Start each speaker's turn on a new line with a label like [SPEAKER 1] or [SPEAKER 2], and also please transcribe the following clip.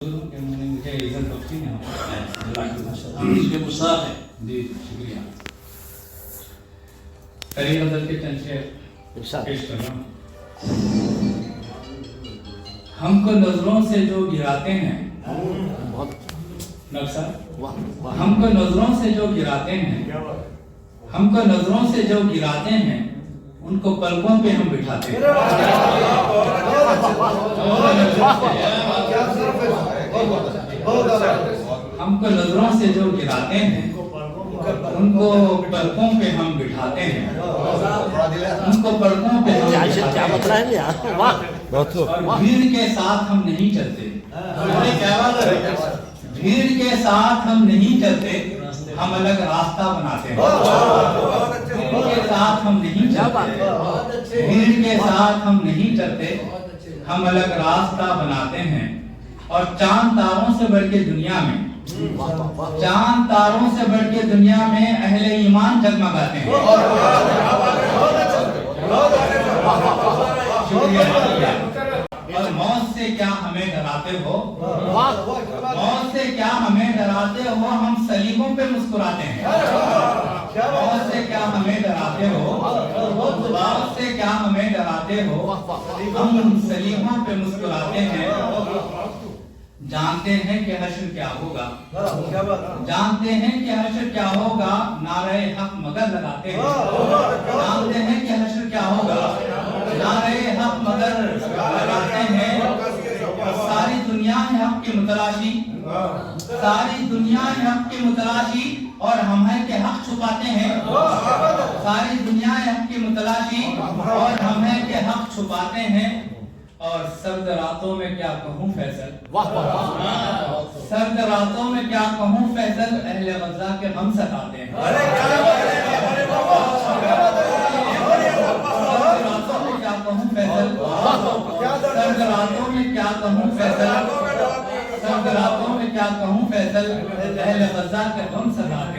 [SPEAKER 1] کہ انہوں نے مجھے عزت بخشی ہے
[SPEAKER 2] یہ مصاحب ہے.
[SPEAKER 1] جی شکریہ. قریب حضرت کے چند شعر پیش کر رہا ہوں. ہم کو نظروں سے جو گراتے ہیں نقصہ ہم کو نظروں سے جو گراتے ہیں ہم کو نظروں سے جو گراتے ہیں ان کو پلکوں پہ ہم بٹھاتے ہیں. ہم کو نظروں سے جو گراتے ہیں ان کو پلکوں پہ ہم بٹھاتے ہیں. ان کو پلکوں پہ ہم بٹھاتے ہیں اور بھیڑ کے ساتھ ہم نہیں چلتے. بھیڑ کے ساتھ ہم نہیں چلتے, ہم الگ راستہ بناتے ہیں. بھیڑ کے ساتھ ہم نہیں چلتے, بھیڑ کے ساتھ ہم نہیں چلتے, ہم الگ راستہ بناتے ہیں. اور چاند تاروں سے بڑھ کے دنیا میں چاند تاروں سے بڑھ کے دنیا میں اہل ایمان جگمگاتے ہیں. شکریہ. اور موت سے کیا ہمیں ڈراتے ہو, موت سے کیا ہمیں ڈراتے ہو, ہم سلیموں پہ مسکراتے ہیں. موت سے کیا ہمیں ڈراتے ہو, موت سے کیا ہمیں ڈراتے ہو, ہم سلیموں پہ مسکراتے ہیں. جانتے ہیں کہ حشر کیا ہوگا, جانتے ہیں کہ حشر کیا ہوگا, نعرہ حق مگر لگاتے ہیں. جانتے ہیں کہ حشر کیا ہوگا, نعرہ حق مگر لگاتے ہیں. ساری دنیا ہے حق کی متلاشی, ساری دنیا ہے حق کی متلاشی, اور ہم ہے کہ حق چھپاتے ہیں. ساری دنیا ہے حق کی متلاشی, اور ہم ہے کہ حق چھپاتے ہیں. اور سرد راتوں میں کیا کہوں فیصل, سرد راتوں میں کیا کہوں فیصل, اہل غزہ کے غم ستاتے ہیں. سرد راتوں میں کیا کہوں فیصل, سرد راتوں میں کیا کہوں فیصل, سرد راتوں میں کیا کہوں فیصل, اہل غزہ کے غم ستاتے ہیں.